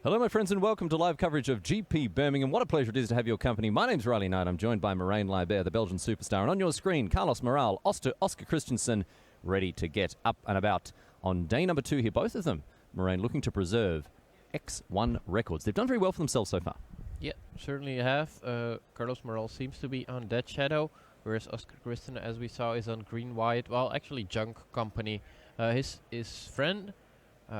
Hello, my friends, and welcome to live coverage of GP Birmingham. What a pleasure it is to have your company. My name's Riley Knight. I'm joined by Marijn Libert, the Belgian superstar. And on your screen, Carlos Moral, Oscar Christensen, ready to get up and about on day number 2 here. Both of them, Marijn, looking to preserve X1 records. They've done very well for themselves so far. Yeah, certainly have. Carlos Moral seems to be on Dead Shadow, whereas Oscar Christensen, as we saw, is on Green-White. Well, actually, Junk Company. His friend...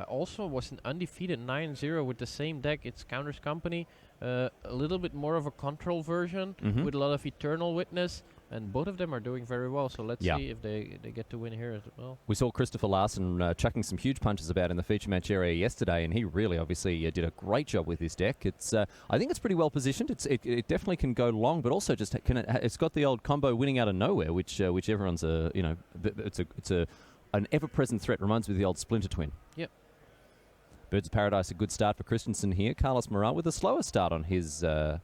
also was an undefeated 9-0 with the same deck. It's Counters Company, a little bit more of a control version with a lot of Eternal Witness, and both of them are doing very well. So let's see if they get to win here as well. We saw Christopher Larson chucking some huge punches about in the feature match area yesterday, and he really obviously did a great job with his deck. It's I think it's pretty well positioned. It definitely can go long, but also just it's got the old combo winning out of nowhere, which everyone's it's an ever-present threat. Reminds me of the old Splinter Twin. Yep. Birds of Paradise, a good start for Christensen here. Carlos Moral with a slower start on his side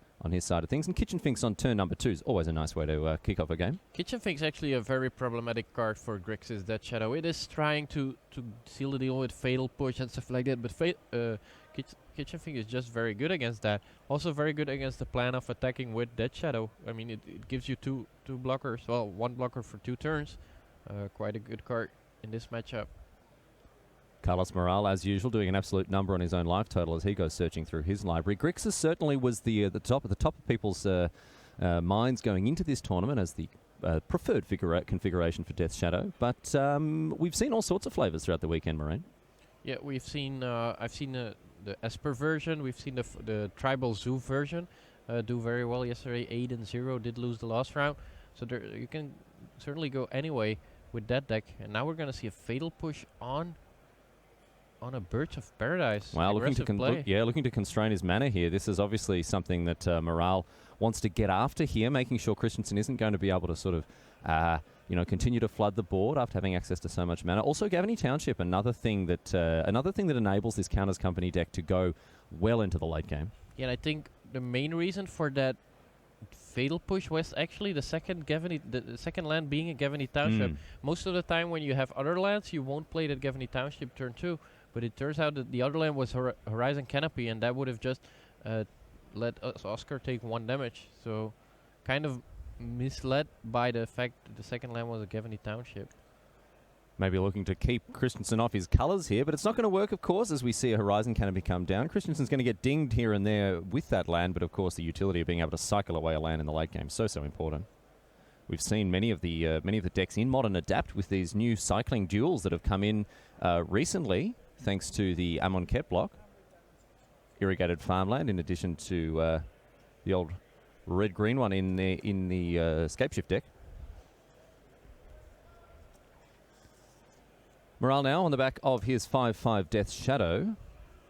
of things. And Kitchen Finks on turn number 2 is always a nice way to kick off a game. Kitchen Finks actually a very problematic card for Grixis Dead Shadow. It is trying to seal the deal with Fatal Push and stuff like that, but Kitchen Fink is just very good against that. Also very good against the plan of attacking with Dead Shadow. I mean, it gives you two blockers. Well, one blocker for 2 turns. Quite a good card in this matchup. Carlos Moral, as usual, doing an absolute number on his own life total as he goes searching through his library. Grixis certainly was the top of people's minds going into this tournament as the preferred configuration for Death Shadow. But we've seen all sorts of flavors throughout the weekend, Marijn. Yeah, we've seen. I've seen the Esper version. We've seen the Tribal Zoo version do very well yesterday. 8-0 did lose the last round, so you can certainly go anyway with that deck. And now we're going to see a Fatal Push on a Birds of Paradise. Wow, looking to constrain his mana here. This is obviously something that Moral wants to get after here, making sure Christensen isn't going to be able to sort of, continue to flood the board after having access to so much mana. Also, Gavany Township, another thing that enables this Counters Company deck to go well into the late game. Yeah, and I think the main reason for that Fatal Push was actually the second land being a Gavany Township. Most of the time when you have other lands, you won't play that Gavany Township turn 2. But it turns out that the other land was Horizon Canopy, and that would have just let Oscar take 1 damage. So kind of misled by the fact that the second land was a Gavany Township. Maybe looking to keep Christensen off his colours here, but it's not going to work, of course, as we see a Horizon Canopy come down. Christensen's going to get dinged here and there with that land, but of course the utility of being able to cycle away a land in the late game is so important. We've seen many of the decks in Modern adapt with these new cycling duels that have come in recently, thanks to the Amonkhet block, irrigated farmland, in addition to the old red-green one in the Scapeshift deck. Moral now on the back of his 5/5 Death Shadow,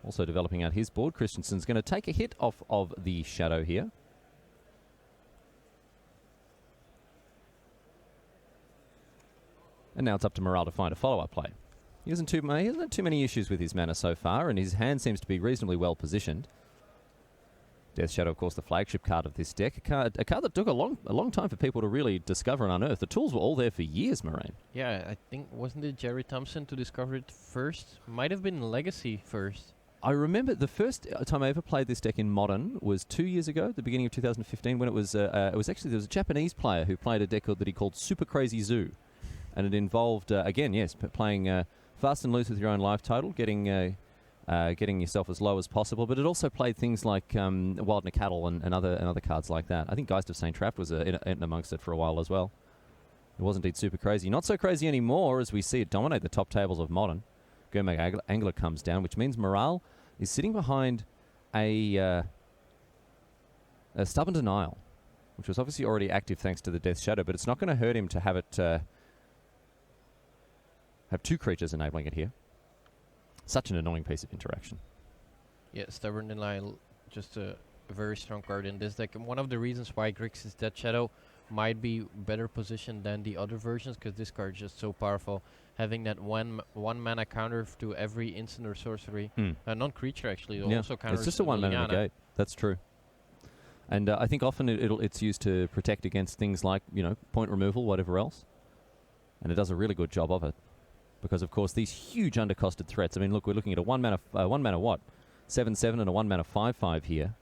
also developing out his board. Christensen's going to take a hit off of the Shadow here. And now it's up to Moral to find a follow-up play. He hasn't had too many issues with his mana so far, and his hand seems to be reasonably well positioned. Death Shadow, of course, the flagship card of this deck. A card that took a long time for people to really discover and unearth. The tools were all there for years, Marijn. Yeah, I think, wasn't it Jerry Thompson to discover it first? Might have been Legacy first. I remember the first time I ever played this deck in Modern was 2 years ago, the beginning of 2015, when it was actually, there was a Japanese player who played a deck that he called Super Crazy Zoo. And it involved, again, yes, playing fast and loose with your own life total, getting yourself as low as possible. But it also played things like Wild Cattle and other cards like that. I think Geist of St. Trapped was in amongst it for a while as well. It was indeed super crazy. Not so crazy anymore as we see it dominate the top tables of Modern. Gurmag Angler comes down, which means Moral is sitting behind a Stubborn Denial, which was obviously already active thanks to the Death Shadow, but it's not going to hurt him to have it have 2 creatures enabling it here. Such an annoying piece of interaction. Yeah, Stubborn Denial, just a very strong card in this deck. And one of the reasons why Grixis Dead Shadow might be better positioned than the other versions, because this card is just so powerful. Having that one mana counter to every instant or sorcery. Non-creature, actually. Also counters. It's just a 1 mana negate. That's true. And I think often it's used to protect against things like, point removal, whatever else. And it does a really good job of it. Because, of course, these huge undercosted threats. I mean, look, we're looking at a one mana what? 7/7 and a 1-mana 5/5 here.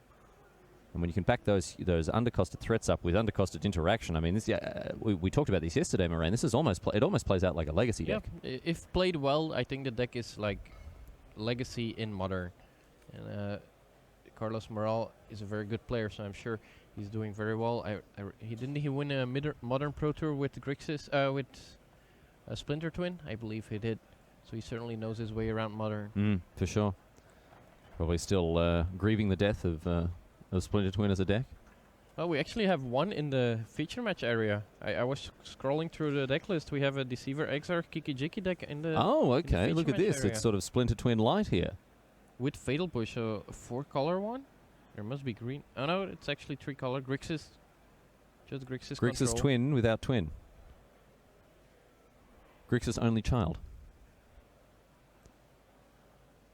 And when you can back those undercosted threats up with undercosted interaction, I mean, this, we talked about this yesterday, Moraine. This is almost it almost plays out like a legacy deck. If played well, I think the deck is like legacy in modern. And Carlos Morel is a very good player, so I'm sure he's doing very well. He win a modern Pro Tour with Grixis with Splinter Twin? I believe he did. So he certainly knows his way around modern. For sure. Probably still grieving the death of Splinter Twin as a deck. Well, we actually have one in the feature match area. I was scrolling through the deck list. We have a Deceiver Exarch Kiki Jiki deck in the. Oh, okay. Look at this. Area. It's sort of Splinter Twin light here. With Fatal Push, so a 4-color one. There must be green. Oh no, it's actually 3-color. Grixis. Just Grixis. Grixis Twin without Twin. Grixis only child.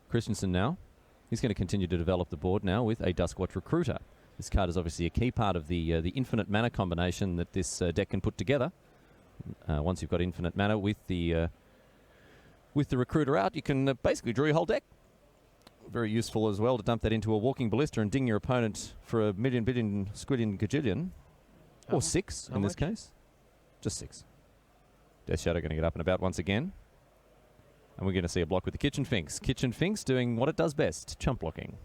Christensen now. He's going to continue to develop the board now with a Duskwatch Recruiter. This card is obviously a key part of the infinite mana combination that this deck can put together. Once you've got infinite mana with the Recruiter out, you can basically draw your whole deck. Very useful as well to dump that into a Walking Ballista and ding your opponent for a million, billion, squillion, gajillion. Or 6 in this case. Just 6. Death Shadow going to get up and about once again. And we're going to see a block with the Kitchen Finks. Kitchen Finks doing what it does best, chump blocking.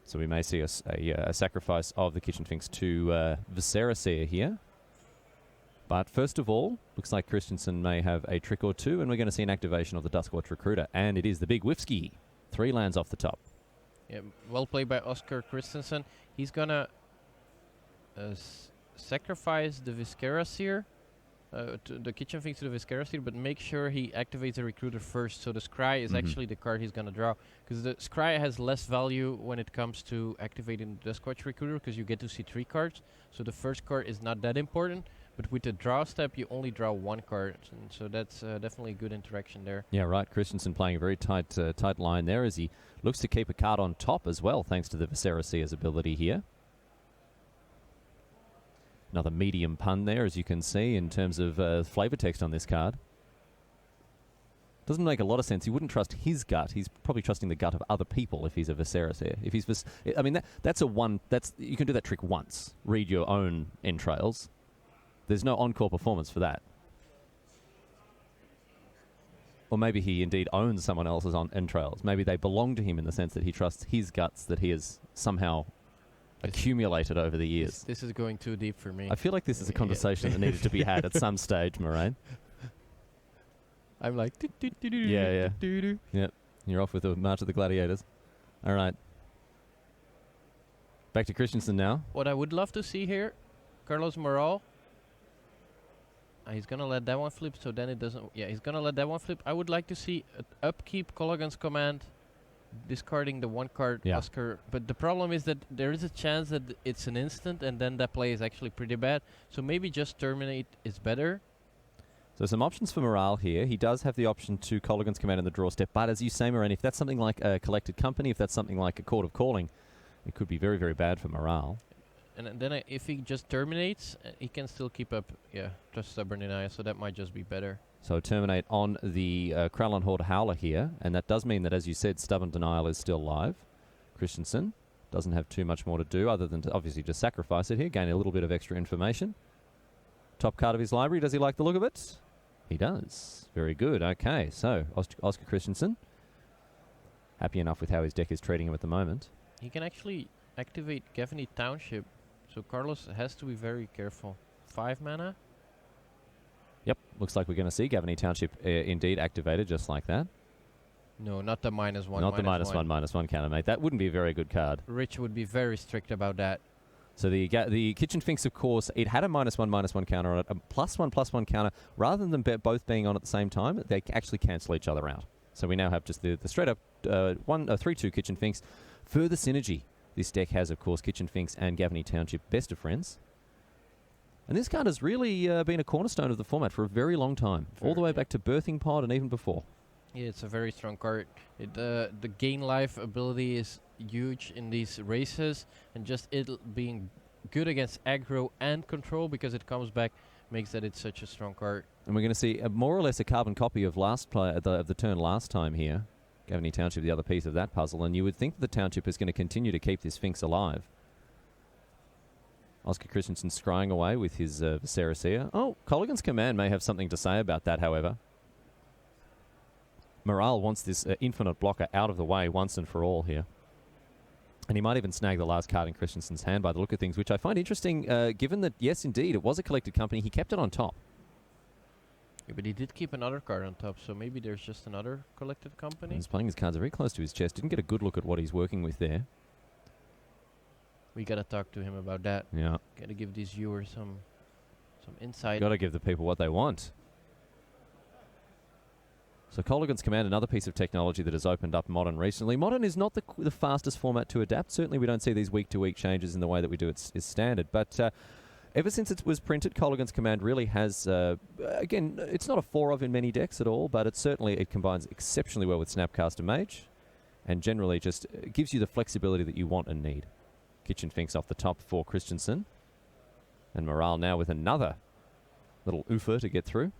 So we may see a sacrifice of the Kitchen Finks to Viscera here. But first of all, looks like Christensen may have a trick or two, and we're going to see an activation of the Duskwatch Recruiter. And it is the big Whiffsky. 3 lands off the top. Yeah, well played by Oscar Christensen. He's going to sacrifice the Viscera Seer, the Kitchen Finks to the Viscera Seer, but make sure he activates the Recruiter first. So the Scry is actually the card he's going to draw. Because the Scry has less value when it comes to activating the Duskwatch Recruiter, because you get to see 3 cards. So the first card is not that important. But with the draw step, you only draw 1 card, and so that's definitely a good interaction there. Yeah, right. Christensen playing a very tight line there as he looks to keep a card on top as well, thanks to the Viscera Seer's ability here. Another medium pun there, as you can see, in terms of flavor text on this card. Doesn't make a lot of sense. He wouldn't trust his gut. He's probably trusting the gut of other people if he's a Viscera Seer. If he's I mean, that's a one. You can do that trick once. Read your own entrails. There's no encore performance for that. Or maybe he indeed owns someone else's entrails. Maybe they belong to him in the sense that he trusts his guts that he has somehow accumulated over the years. This is going too deep for me. I feel like this is a conversation that needed to be had at some stage, Moraine. I'm like... Yeah. Yep. You're off with the March of the Gladiators. All right. Back to Christensen now. What I would love to see here, Carlos Morel... he's going to let that one flip, so then it doesn't... Yeah, he's going to let that one flip. I would like to see upkeep Colligan's Command, discarding the 1 card Oscar. But the problem is that there is a chance that it's an instant, and then that play is actually pretty bad. So maybe just terminate is better. So some options for Morale here. He does have the option to Colligan's Command in the draw step. But as you say, Moraine, if that's something like a Collected Company, if that's something like a Court of Calling, it could be very, very bad for Morale. And then if he just terminates, he can still keep up, just Stubborn Denial, so that might just be better. So terminate on the Kralin Horde Howler here, and that does mean that, as you said, Stubborn Denial is still live. Christensen doesn't have too much more to do other than to obviously just sacrifice it here, gain a little bit of extra information. Top card of his library, does he like the look of it? He does. Very good. Okay, so Oscar Christensen, happy enough with how his deck is treating him at the moment. He can actually activate Gavany Township. So Carlos has to be very careful. 5 mana? Yep, looks like we're going to see Gavany Township indeed activated just like that. No, not the -1. Not the -1/-1 counter, mate. That wouldn't be a very good card. Rich would be very strict about that. So the Kitchen Finks, of course, it had a -1/-1 counter on it, a +1/+1 counter. Rather than both being on at the same time, they actually cancel each other out. So we now have just the straight-up 3/2 Kitchen Finks. Further synergy. This deck has, of course, Kitchen Finks and Gavany Township, best of friends. And this card has really been a cornerstone of the format for a very long time, all the way back to Birthing Pod and even before. Yeah, it's a very strong card. The gain life ability is huge in these races, and just it being good against aggro and control because it comes back makes that it's such a strong card. And we're going to see more or less a carbon copy of last play of the turn last time here. Gavany Township, the other piece of that puzzle, and you would think the Township is going to continue to keep this Sphinx alive. Oscar Christensen scrying away with his Viserys. Oh, Colligan's Command may have something to say about that, however. Morale wants this infinite blocker out of the way once and for all here. And he might even snag the last card in Christensen's hand by the look of things, which I find interesting, given that, yes, indeed, it was a collected company. He kept it on top. Yeah, but he did keep another card on top, so maybe there's just another collected company. He's playing his cards very close to his chest. Didn't get a good look at what he's working with there. We gotta talk to him about that. Yeah. Gotta give these viewers some insight. Got to give the people what they want. So Colligan's Command, another piece of technology that has opened up Modern recently. Modern is not the fastest format to adapt. Certainly we don't see these week-to-week changes in the way that we do it is standard. But ever since it was printed, Colligan's Command really has, again, it's not a 4-of in many decks at all, but it combines exceptionally well with Snapcaster Mage, and generally just gives you the flexibility that you want and need. Kitchen Finks off the top for Christensen. And Morale now with another little oofer to get through.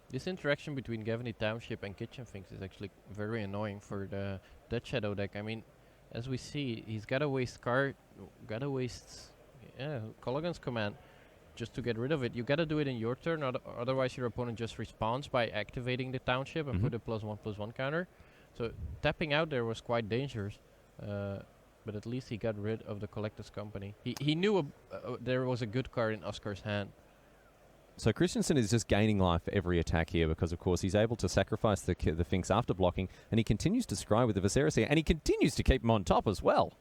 This interaction between Gavany Township and Kitchen Finks is actually very annoying for the Dead Shadow deck. I mean, as we see, he's gotta waste Colligan's Command just to get rid of it. You gotta do it in your turn, otherwise your opponent just responds by activating the Township and put a +1/+1 counter. So tapping out there was quite dangerous, but at least he got rid of the Collector's Company. He knew there was a good card in Oscar's hand. So Christensen is just gaining life for every attack here because, of course, he's able to sacrifice the Finks after blocking, and he continues to scry with the Viserys here, and he continues to keep him on top as well.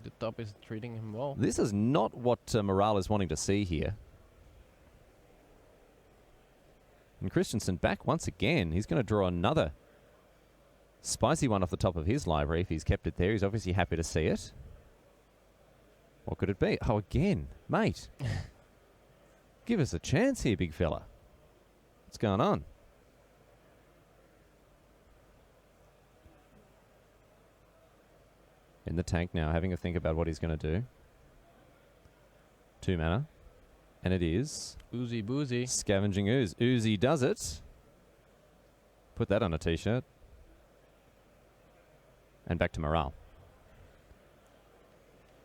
The top is treating him well. This is not what Morale is wanting to see here. And Christensen back once again. He's going to draw another spicy one off the top of his library if he's kept it there. He's obviously happy to see it. What could it be? Oh, again. Mate. Give us a chance here, big fella. What's going on? In the tank now, having a think about what he's going to do. 2 mana. And it is... Oozy Boozy. Scavenging Ooze. Oozy does it. Put that on a t-shirt. And back to Morale.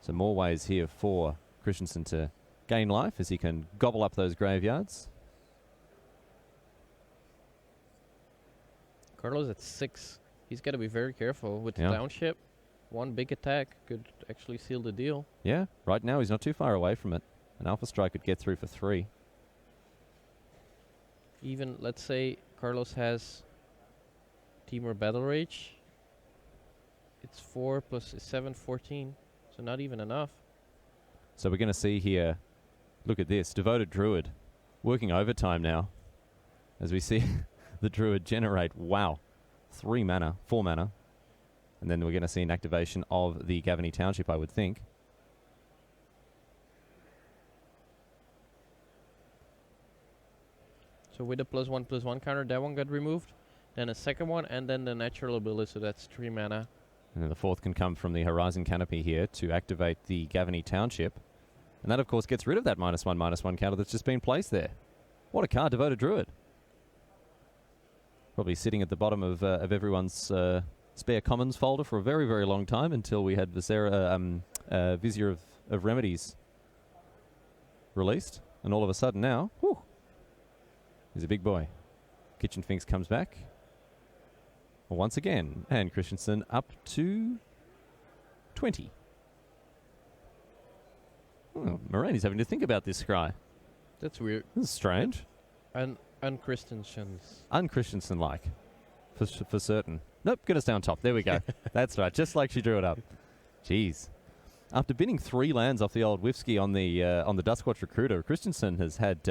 So more ways here for Christensen to gain life as he can gobble up those graveyards. Carlos at 6. He's got to be very careful with the Township. One big attack could actually seal the deal. Yeah, right now he's not too far away from it. An Alpha Strike could get through for 3. Even, let's say, Carlos has Temur Battle Rage. It's 4 plus 7, 14. So not even enough. So we're going to see here, look at this, Devoted Druid working overtime now. As we see the Druid generate, wow, 4 mana. And then we're going to see an activation of the Gavany Township, I would think. So with a +1/+1 counter, that one got removed. Then a second one, and then the natural ability, so that's 3 mana. And then the 4th can come from the Horizon Canopy here to activate the Gavany Township. And that, of course, gets rid of that -1/-1 counter that's just been placed there. What a card, Devoted Druid. Probably sitting at the bottom of everyone's spare commons folder for a very, very long time until we had Vizier of Remedies released. And all of a sudden now, whew, he's a big boy. Kitchen Finks comes back. Once again, and Christensen up to 20. Oh, Morani's having to think about this scry. That's weird. This is strange. Un-Christensen-like. For certain. Nope, get us down top. There we go. That's right, just like she drew it up. Jeez. After binning 3 lands off the old Whiffsky on the Duskwatch Recruiter, Christensen has had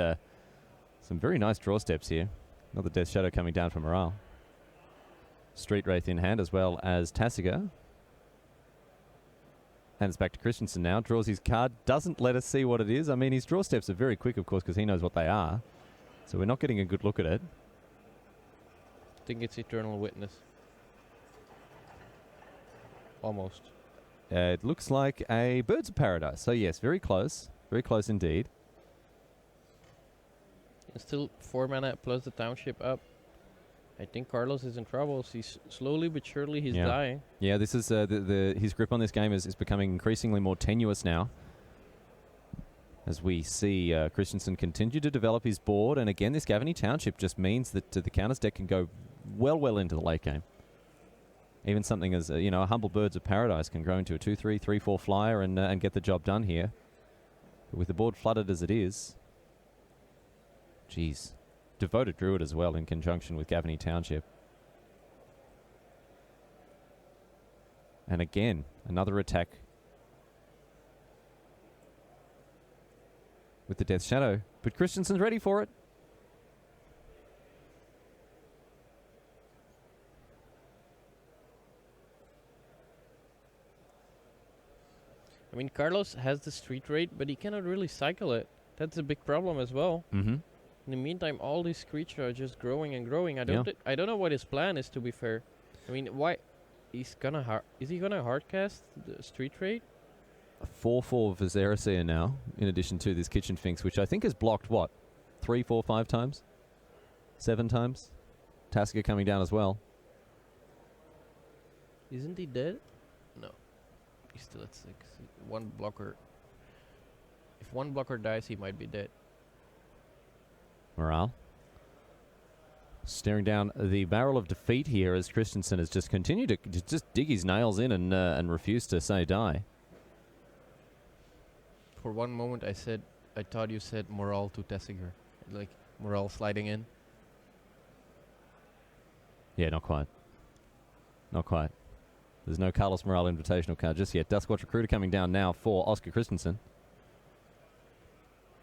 some very nice draw steps here. Another Death Shadow coming down for Morale. Street Wraith in hand, as well as Tasiga. And it's back to Christensen now. Draws his card. Doesn't let us see what it is. I mean, his draw steps are very quick, of course, because he knows what they are. So we're not getting a good look at it. I think it's Eternal Witness. Almost. It looks like a Birds of Paradise. So yes, very close. Very close indeed. And still 4 mana plus the township up. I think Carlos is in trouble. He's slowly but surely he's dying. Yeah, this is his grip on this game is becoming increasingly more tenuous now. As we see Christensen continue to develop his board, and again, this Gavany Township just means that the counters deck can go well into the late game. Even something as a Humble Birds of Paradise can grow into a 2/3, 3/4 flyer and get the job done here. But with the board flooded as it is, geez, Devoted Druid as well in conjunction with Gavany Township. And again, another attack with the Death Shadow, but Christensen's ready for it. I mean, Carlos has the street rate, but he cannot really cycle it. That's a big problem as well. Mm-hmm. In the meantime, all these creatures are just growing and growing. I don't know what his plan is, to be fair. I mean, why is he gonna hardcast the street rate? A 4/4 Viserys now, in addition to this Kitchen Finks, which I think has blocked what, 3, 4, 5 times, 7 times. Tasker coming down as well. Isn't he dead? No, he's still at 6. One blocker. If one blocker dies, he might be dead. Morale staring down the barrel of defeat here as Christensen has just continued to just dig his nails in and refuse to say die. For one moment, I thought you said Morale to Tessiger, like Morale sliding in. Yeah, not quite. Not quite. There's no Carlos Morale invitational card just yet. Duskwatch Recruiter coming down now for Oscar Christensen.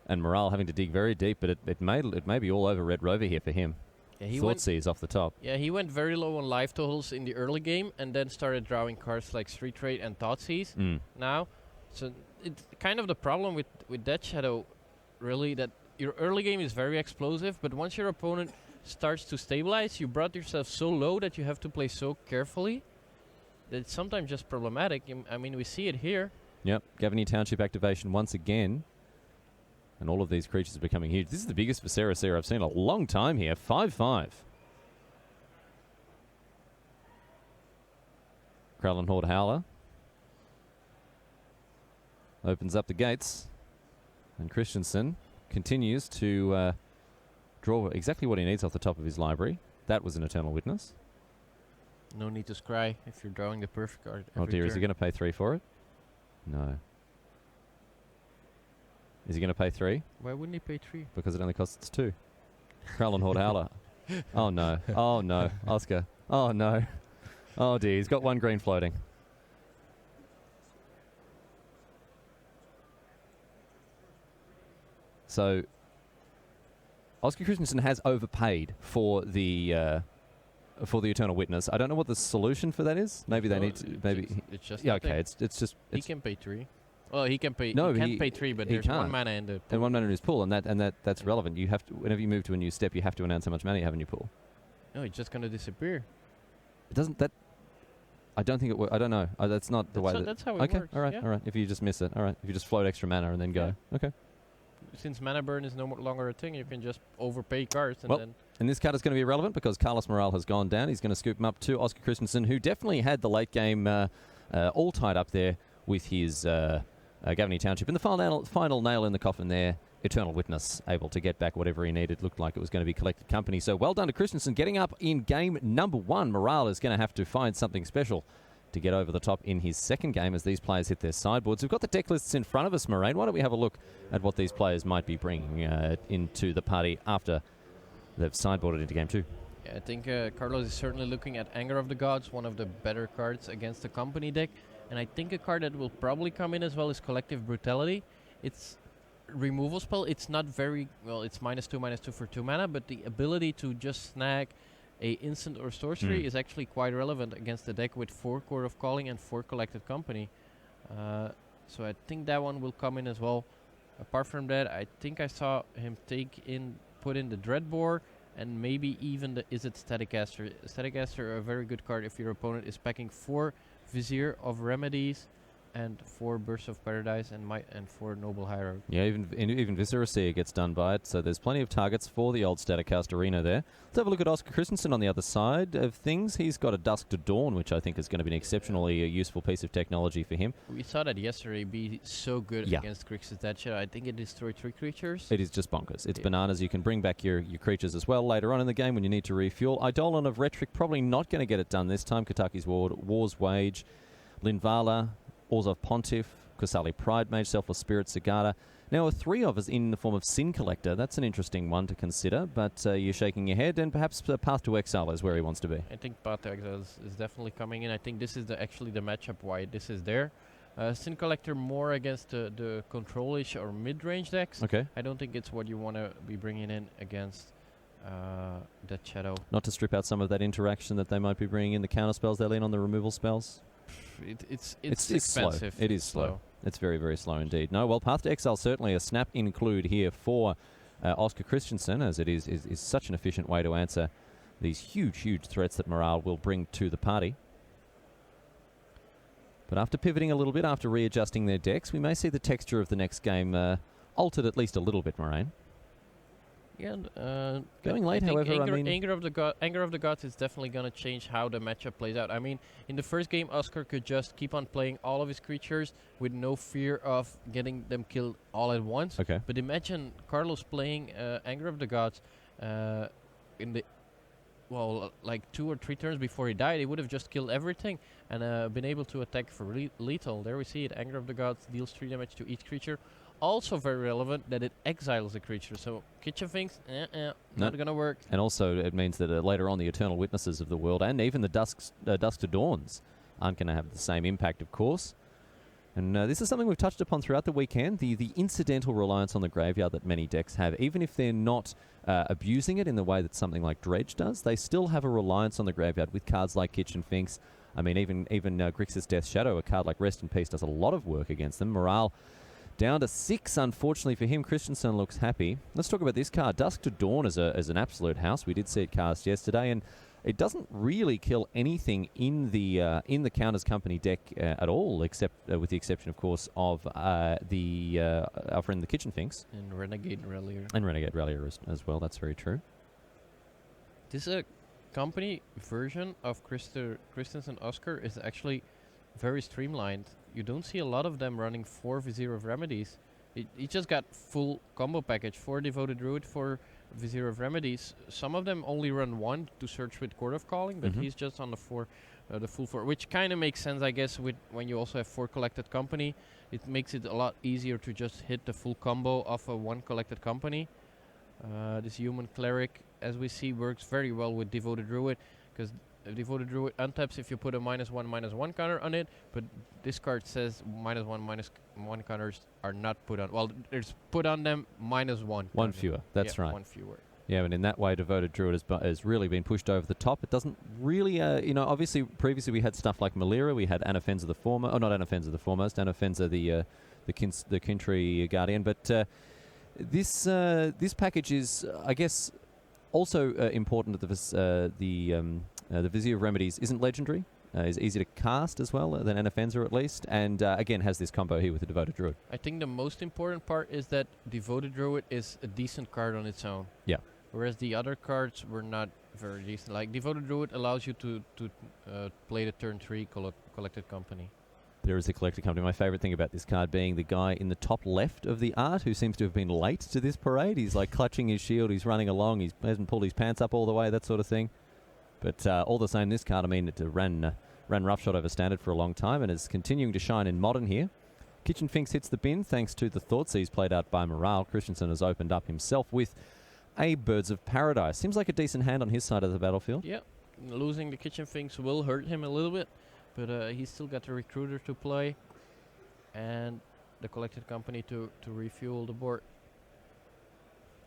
And Morale having to dig very deep, but it may be all over Red Rover here for him. Yeah, he Thoughtseize off the top. Yeah, he went very low on life totals in the early game, and then started drawing cards like Street Rate and Thoughtseize now. So it's kind of the problem with Death Shadow, really, that your early game is very explosive, but once your opponent starts to stabilize, you brought yourself so low that you have to play so carefully that it's sometimes just problematic. I mean, we see it here. Yep, Gavany Township activation once again. And all of these creatures are becoming huge. This is the biggest Viserys I've seen in a long time here. 5/5. Kralin Horde Howler opens up the gates. And Christensen continues to draw exactly what he needs off the top of his library. That was an Eternal Witness. No need to scry if you're drawing the perfect card. Oh dear, turn. Is he going to pay 3 for it? No. Is he going to pay 3? Why wouldn't he pay 3? Because it only costs 2. Kralin Horde Howler. Oh no. Oh no. Oscar. Oh no. Oh dear, he's got 1 green floating. So, Oscar Christensen has overpaid for the Eternal Witness. I don't know what the solution for that is. Maybe they need to. Maybe it's just yeah. Okay, it's just. He can pay 3. Well, he can pay. No, he can pay 3, but there's can't. 1 mana in the pool. And 1 mana in his pool, and that's relevant. You have to, whenever you move to a new step, you have to announce how much mana you have in your pool. No, it's just gonna disappear. It doesn't. That. I don't think it. I don't know. That's not the way. That's how it okay. works. All right. Yeah. All right. If you just miss it. All right. If you just float extra mana and then go. Okay. Since mana burn is no longer a thing, you can just overpay cards and then. And this card is going to be irrelevant because Carlos Morale has gone down. He's going to scoop him up to Oscar Christensen, who definitely had the late game all tied up there with his Gavany Township. And the final nail in the coffin there, Eternal Witness, able to get back whatever he needed. Looked like it was going to be collected company. So well done to Christensen getting up in game number 1. Morale is going to have to find something special to get over the top in his second game as these players hit their sideboards. We've got the deck lists in front of us, Moraine. Why don't we have a look at what these players might be bringing into the party after they've sideboarded into game 2. Yeah, I think Carlos is certainly looking at Anger of the Gods, one of the better cards against the company deck. And I think a card that will probably come in as well is Collective Brutality. It's removal spell. It's not very, well, it's -2/-2 for 2 mana, but the ability to just snag a instant or sorcery is actually quite relevant against the deck with 4 Court of Calling and 4 Collected Company. So I think that one will come in as well. Apart from that, I think I saw him put in the Dreadbore and maybe even the Static Caster. Static Caster, a very good card if your opponent is packing 4 Vizier of Remedies and 4 Bursts of Paradise and 4 Noble Hierarch. Yeah, even Viscera Seer gets done by it, so there's plenty of targets for the old Statocast Arena there. Let's have a look at Oscar Christensen on the other side of things. He's got a Dusk to Dawn, which I think is going to be an exceptionally useful piece of technology for him. We saw that yesterday be so good against Grixis Death Shadow. I think it destroyed 3 creatures. It is just bonkers. It's bananas. You can bring back your creatures as well later on in the game when you need to refuel. Eidolon of Rhetoric probably not going to get it done this time. Kataki's War's Wage, Linvala, Orzhov Pontiff, Kusali Pride Mage, Selfless Spirit, Sagata. Now, 3 of us in the form of Sin Collector. That's an interesting one to consider, but you're shaking your head, and perhaps Path to Exile is where he wants to be. I think Path to Exile is definitely coming in. I think this is actually the matchup why this is there. Sin Collector more against the control-ish or mid-range decks. Okay. I don't think it's what you want to be bringing in against Death Shadow. Not to strip out some of that interaction that they might be bringing in the counter spells. They lean on the removal spells. It's expensive. Slow. It is slow. It's very, very slow indeed. No, well, Path to Exile certainly a snap include here for Oscar Christensen, as it is such an efficient way to answer these huge, huge threats that Morale will bring to the party. But after pivoting a little bit, after readjusting their decks, we may see the texture of the next game altered at least a little bit, Moraine. Yeah, going late, however, Anger of the Gods is definitely going to change how the matchup plays out. I mean, in the first game, Oscar could just keep on playing all of his creatures with no fear of getting them killed all at once. Okay. But imagine Carlos playing Anger of the Gods in the like 2 or 3 turns before he died. He would have just killed everything and been able to attack for lethal. There we see it. Anger of the Gods deals 3 damage to each creature. Also very relevant that it exiles a creature. So Kitchen Finks, not gonna work. And also it means that later on the Eternal Witnesses of the world and even the Dusk to Dawns aren't going to have the same impact, of course. And this is something we've touched upon throughout the weekend, the incidental reliance on the graveyard that many decks have. Even if they're not abusing it in the way that something like Dredge does, they still have a reliance on the graveyard with cards like Kitchen Finks. I mean, even Grixis Death Shadow, a card like Rest in Peace, does a lot of work against them. Morale down to 6, unfortunately for him. Christensen looks happy. Let's talk about this card. Dusk to Dawn is an absolute house. We did see it cast yesterday, and it doesn't really kill anything in the Counters Company deck at all, except with the exception, of course, of our friend the Kitchen Finks. And Renegade Rallier. And Renegade Rallier as well. That's very true. This company version of Christensen Oscar is actually very streamlined. You don't see a lot of them running 4 Vizier of Remedies. He just got full combo package, 4 Devoted Druid, 4 Vizier of Remedies. Some of them only run 1 to search with Court of Calling, but he's just on the full 4, which kind of makes sense, I guess, with when you also have 4 Collected Company. It makes it a lot easier to just hit the full combo of a 1 Collected Company. This Human Cleric, as we see, works very well with Devoted Druid, because Devoted Druid untaps if you put a -1/-1 counter on it, but this card says -1/-1 counters are not put on. Well, there's put on them -1. One fewer, that's right. 1 fewer. Yeah, and in that way, Devoted Druid has really been pushed over the top. It doesn't really, obviously previously we had stuff like Malira, we had Anafenza the Foremost, not Anafenza the Foremost, Anafenza the Kintry Guardian, but this package is, I guess, also important that the Vizier of Remedies isn't legendary, is easy to cast as well than Anafenza at least, and again has this combo here with the Devoted Druid. I think the most important part is that Devoted Druid is a decent card on its own. Yeah. Whereas the other cards were not very decent. Like Devoted Druid allows you to play the turn 3 Collected Company. There is a Collected Company. My favorite thing about this card being the guy in the top left of the art who seems to have been late to this parade. He's like clutching his shield, he's running along, he hasn't pulled his pants up all the way, that sort of thing. But all the same, this card, I mean, it ran roughshod over standard for a long time and is continuing to shine in Modern here. Kitchen Finks hits the bin thanks to the Thoughtseize played out by Morale. Christensen has opened up himself with a Birds of Paradise. Seems like a decent hand on his side of the battlefield. Yeah, losing the Kitchen Finks will hurt him a little bit, but he's still got the Recruiter to play and the Collected Company to refuel the board.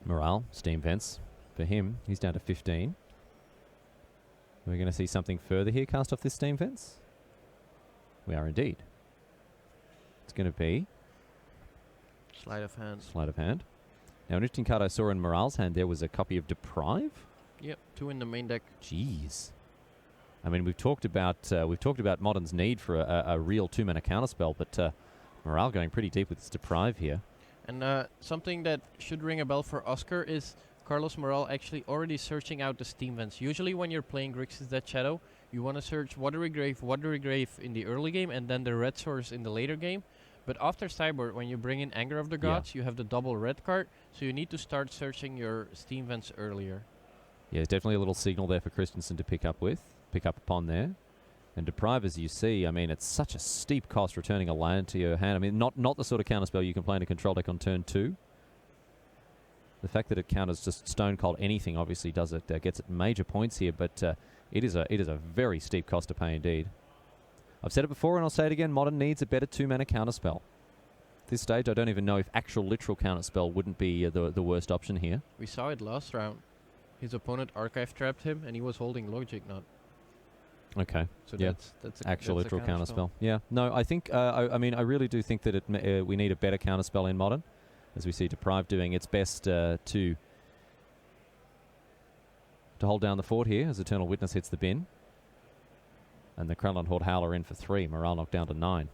Morale, Steam Vents for him. He's down to 15. We're going to see something further here cast off this Steam Vents. We are indeed. It's going to be Sleight of Hand. Sleight of Hand. Now, an interesting card I saw in Morale's hand there was a copy of Deprive. Yep, 2 in the main deck. Jeez. I mean, we've talked about Modern's need for a real 2-mana counterspell, but Morale going pretty deep with his Deprive here. And something that should ring a bell for Oscar is Carlos Morel actually already searching out the Steam Vents. Usually when you're playing Grixis Dead Shadow, you want to search Watery Grave in the early game and then the red source in the later game. But after Cyborg, when you bring in Anger of the Gods, you have the double red card, so you need to start searching your Steam Vents earlier. Yeah, definitely a little signal there for Christensen to pick up upon there. And Deprive, as you see, I mean, it's such a steep cost returning a land to your hand. I mean, not the sort of counterspell you can play in a control deck on turn 2. The fact that it counters just stone cold anything obviously does it, gets it major points here, but it is a very steep cost to pay indeed. I've said it before and I'll say it again, Modern needs a better 2-mana counterspell. At this stage, I don't even know if actual literal counterspell wouldn't be the worst option here. We saw it last round. His opponent Archive trapped him and he was holding Logic Knot. Okay. So yeah. that's actual that's literal counterspell. Yeah. No, I think I mean I really do think that we need a better counterspell in Modern, as we see Deprive doing its best to hold down the fort here as Eternal Witness hits the bin, and the Krelon Horde Howler in for 3. Morale knocked down to 9.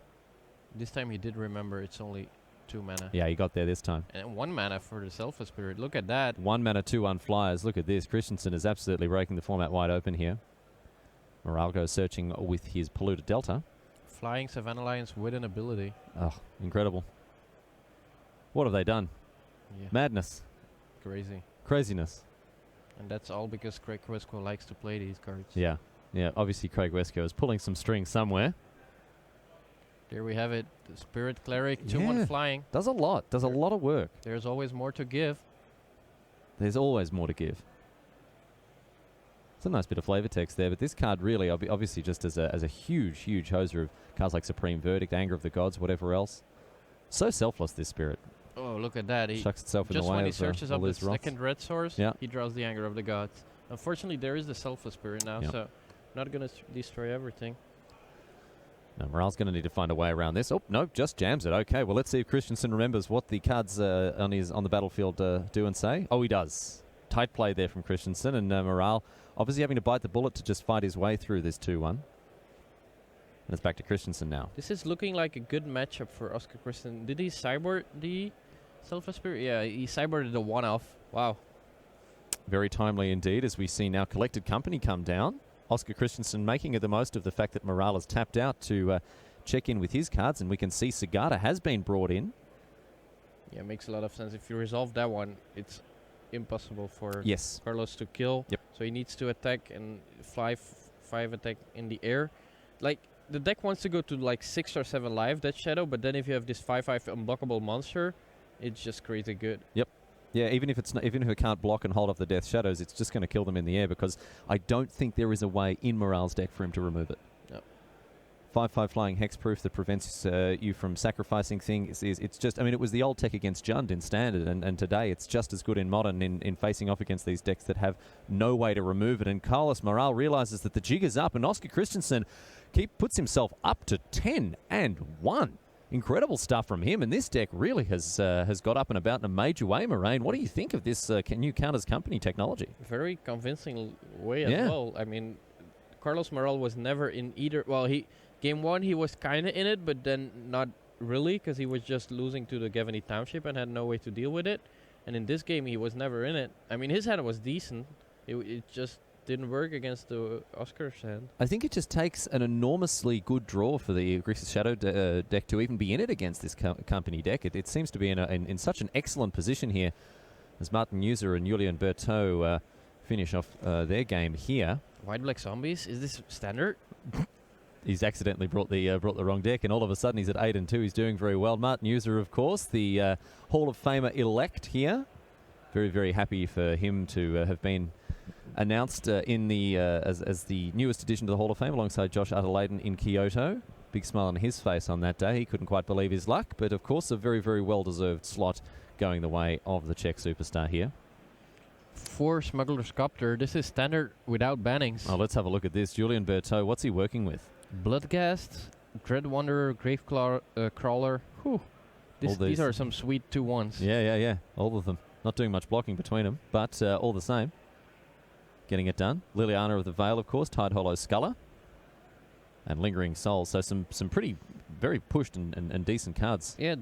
This time he did remember it's only 2 mana. Yeah, he got there this time. And 1 mana for the Selfless Spirit. Look at that. 1 mana, 2/1 flyers. Look at this. Christensen is absolutely breaking the format wide open here. Morale goes searching with his Polluted Delta. Flying Savannah Lions with an ability. Oh, incredible. What have they done? Yeah. Madness. Crazy. Craziness. And that's all because Craig Wesco likes to play these cards. Yeah. Yeah, obviously Craig Wesco is pulling some strings somewhere. There we have it. The Spirit Cleric, 2/1 flying. Does a lot. Does a lot of work. There's always more to give. There's always more to give. It's a nice bit of flavor text there, but this card really, obviously just as a huge, huge hoser of cards like Supreme Verdict, Anger of the Gods, whatever else. So selfless, this Spirit. Oh, look at that. He shucks itself in the way just when he searches up the Liz Roth. second red source, he draws the Anger of the Gods. Unfortunately, there is the Selfless Spirit now, so not going to destroy everything. No, Morale's going to need to find a way around this. Oh, no, just jams it. Okay, well, let's see if Christensen remembers what the cards on the battlefield do and say. Oh, he does. Tight play there from Christensen, and Morale obviously having to bite the bullet to just fight his way through this 2-1. And it's back to Christensen now. This is looking like a good matchup for Oscar Christensen. Did he cyborg the Selfless Spirit? Yeah, he cyborged the 1-off. Wow. Very timely indeed, as we see now Collected Company come down. Oscar Christensen making the most of the fact that Morale has tapped out to check in with his cards, and we can see Sagata has been brought in. Yeah, makes a lot of sense. If you resolve that one, it's impossible for Yes. Carlos to kill. Yep. So he needs to attack and fly 5 attack in the air. Like, the deck wants to go to like 6 or 7 life, Death Shadow, but then if you have this 5/5 unblockable monster, it's just crazy good. Yep. Yeah, even if it can't block and hold off the Death Shadows, it's just going to kill them in the air, because I don't think there is a way in Morale's deck for him to remove it. No. 5/5 flying hexproof that prevents you from sacrificing things. It's just, I mean, it was the old tech against Jund in Standard, and today it's just as good in Modern in facing off against these decks that have no way to remove it. And Carlos Morale realizes that the jig is up, and Oscar Christensen puts himself up to 10-1. Incredible stuff from him, and this deck really has got up and about in a major way, Moraine. What do you think of this new Counters Company technology? Very convincing way as well. I mean, Carlos Morale was never in either. Well, game 1 he was kind of in it, but then not really, because he was just losing to the Gavany Township and had no way to deal with it. And in this game he was never in it. I mean, his hand was decent. It just didn't work against the Oscar's hand. I think it just takes an enormously good draw for the Grixis Shadow deck to even be in it against this company deck. It seems to be in such an excellent position here as Martin User and Julian Berthaud finish off their game here. White Black Zombies? Is this standard? He's accidentally brought the wrong deck, and all of a sudden he's at 8-2. He's doing very well. Martin User, of course, the Hall of Famer elect here. Very, very happy for him to have been announced in the as the newest addition to the Hall of Fame alongside Josh Utter-Leyden in Kyoto. Big smile on his face on that day. He couldn't quite believe his luck, but of course a very, very well-deserved slot going the way of the Czech superstar here. 4 Smuggler's Copter. This is standard without bannings. Oh, let's have a look at this. Julian Berthaud, what's he working with? Bloodghast, Dread Wanderer, Grave Crawler. Whew. These are some sweet 2-1s. Yeah. All of them. Not doing much blocking between them, but all the same. getting it done. Liliana of the Vale, of course, Tide Hollow Sculler, and Lingering Soul. So some pretty, very pushed and decent cards. Yeah,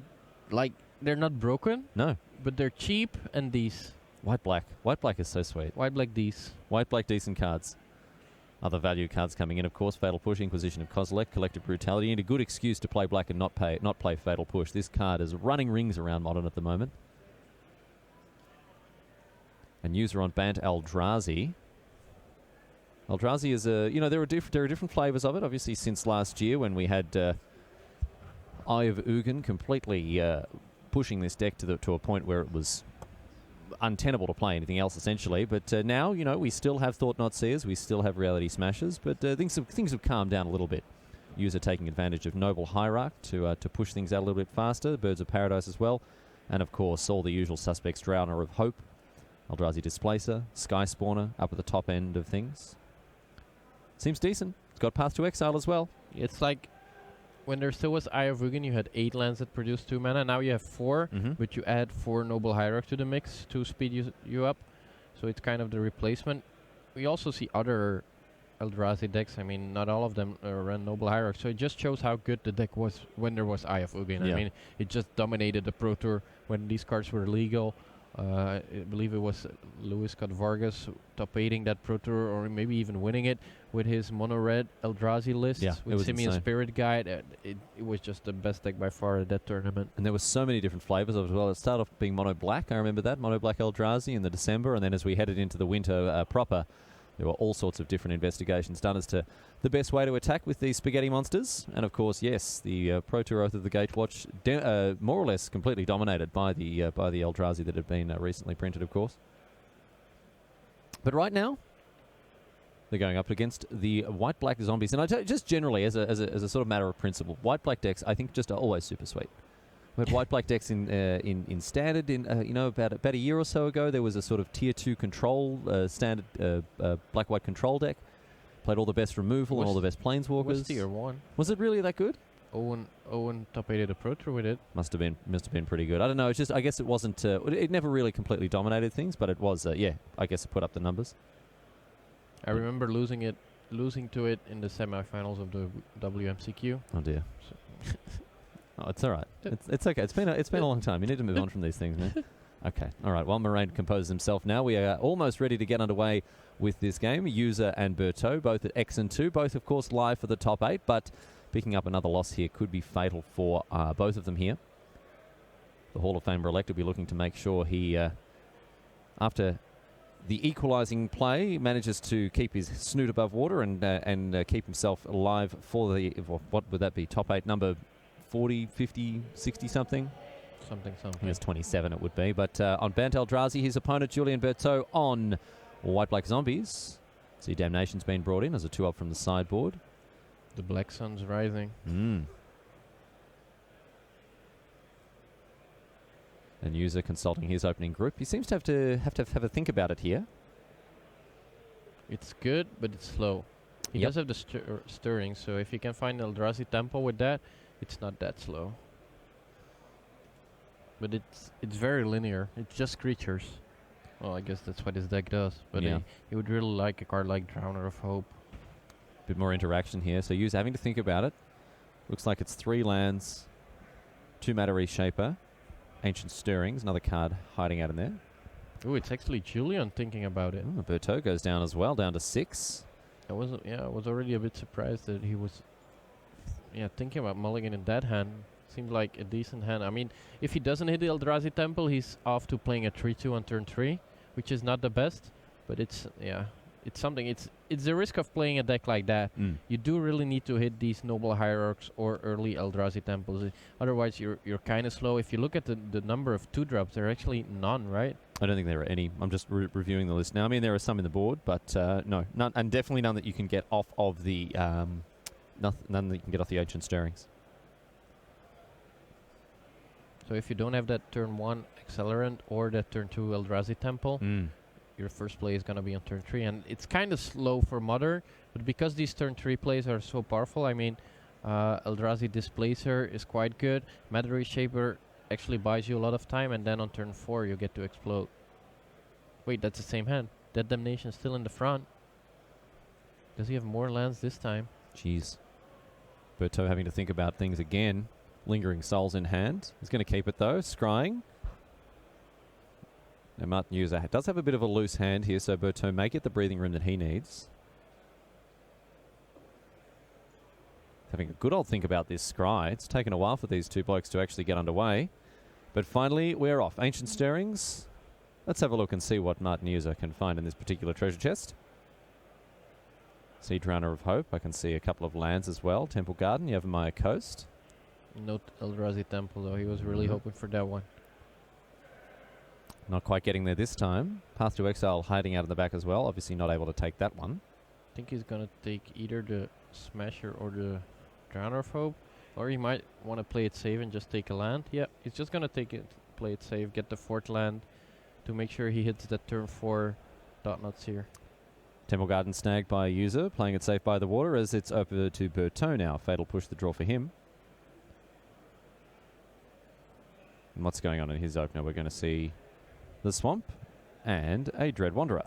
like, they're not broken, No. but they're cheap, and these. White-black. White-black is so sweet. White-black these. White-black decent cards. Other value cards coming in, of course. Fatal Push, Inquisition of Kozilek, Collective Brutality, and a good excuse to play black and not play Fatal Push. This card is running rings around Modern at the moment. And user on Bant Eldrazi. Eldrazi is a, there are different flavors of it. Obviously, since last year when we had Eye of Ugin completely pushing this deck to a point where it was untenable to play anything else, essentially. But now, we still have Thought Not Seers, we still have Reality Smashers, but things have calmed down a little bit. User taking advantage of Noble Hierarch to push things out a little bit faster. Birds of Paradise as well, and of course all the usual suspects: Drowner of Hope, Eldrazi Displacer, Sky Spawner up at the top end of things. Seems decent. It's got Path to Exile as well. It's like when there still was Eye of Ugin, you had 8 lands that produced 2 mana. Now you have 4, but you add 4 Noble Hierarch to the mix to speed you up. So it's kind of the replacement. We also see other Eldrazi decks. I mean, not all of them run Noble Hierarch. So it just shows how good the deck was when there was Eye of Ugin. Yeah. I mean, it just dominated the Pro Tour when these cards were legal. I believe it was Luis Scott Vargas top 8ing that Pro Tour, or maybe even winning it with his mono-red Eldrazi list with Simian Spirit Guide. It was just the best deck by far at that tournament. And there were so many different flavors of it as well. It started off being mono-black, I remember that, mono-black Eldrazi in the December, and then as we headed into the winter proper, there were all sorts of different investigations done as to the best way to attack with these spaghetti monsters. And of course, yes, the Pro Tour Oath of the Gatewatch, more or less completely dominated by the Eldrazi that had been recently printed, of course. But right now, they're going up against the white-black zombies. And just generally, as a sort of matter of principle, white-black decks, I think, just are always super sweet. We had white-black decks in Standard. About a year or so ago, there was a sort of Tier 2 control, Standard black-white control deck. Played all the best removal and all the best planeswalkers. It was Tier 1. Was it really that good? Owen top 8 the Pro Tour with it. Must have been pretty good. I don't know. It's just, I guess it wasn't. It never really completely dominated things, but it was. I guess it put up the numbers. I remember losing to it in the semifinals of the WMCQ. Oh dear. Oh, it's all right. It's okay. It's been a long time. You need to move on from these things, man. Okay. All right. While Moraine composes himself now, we are almost ready to get underway with this game. User and Berto, both at X and 2, both, of course, live for the top 8, but picking up another loss here could be fatal for both of them here. The Hall of Famer-elect will be looking to make sure he, after the equalising play, manages to keep his snoot above water and keep himself alive for the, what would that be, top 8 number 40, 50, 60 something? Something. I think it's 27 it would be. But on Bant Eldrazi, his opponent Julian Berto on White-Black Zombies. See, Damnation's been brought in as a 2-up from the sideboard. The Black Sun's rising. And User consulting his opening group. He seems to have a think about it here. It's good, but it's slow. He does have the stirring, so if you can find Eldrazi tempo with that, it's not that slow. But it's very linear. It's just creatures. Well, I guess that's what his deck does. But he would really like a card like Drowner of Hope. Bit more interaction here. So User having to think about it. Looks like it's 3 lands, 2 Matter Reshaper, Ancient Stirrings, another card hiding out in there. Ooh, it's actually Julian thinking about it. Berto goes down as well, down to 6. I was already a bit surprised that he was thinking about mulligan in that hand. Seemed like a decent hand. I mean, if he doesn't hit the Eldrazi Temple, he's off to playing a 3-2 on turn 3, which is not the best, but it's something. It's the risk of playing a deck like that. You do really need to hit these Noble Hierarchs or early Eldrazi Temples. Otherwise, you're kind of slow. If you look at the number of 2-drops, there are actually none, right? I don't think there are any. I'm just reviewing the list now. I mean, there are some in the board, but no, none, and definitely none that you can get off of the none that you can get off the Ancient Stirrings. So if you don't have that turn 1 Accelerant or that turn 2 Eldrazi Temple, your first play is going to be on turn 3. And it's kind of slow for Modern, but because these turn 3 plays are so powerful, I mean, Eldrazi Displacer is quite good. Matter Reshaper actually buys you a lot of time, and then on turn 4 you get to explode. Wait, that's the same hand. Dead Damnation still in the front. Does he have more lands this time? Jeez. Berto having to think about things again. Lingering Souls in hand. He's going to keep it though, scrying. Now Martin User does have a bit of a loose hand here, so Berto may get the breathing room that he needs. Having a good old think about this scry. It's taken a while for these two blokes to actually get underway. But finally, we're off. Ancient Stirrings. Let's have a look and see what Martin User can find in this particular treasure chest. Siege Runner of Hope. I can see a couple of lands as well. Temple Garden, Yavimaya Coast. Note Eldrazi Temple, though. He was really hoping for that one. Not quite getting there this time. Path to Exile hiding out in the back as well. Obviously not able to take that one. I think he's going to take either the Smasher or the Drowner of Hope. Or he might want to play it safe and just take a land. Yeah, he's just going to play it safe, get the 4th land to make sure he hits that turn 4 dot nuts here. Temple Garden snagged by a user, playing it safe by the water as it's over to Berto now. Fatal Push the draw for him. And what's going on in his opener? We're going to see the Swamp and a Dread Wanderer.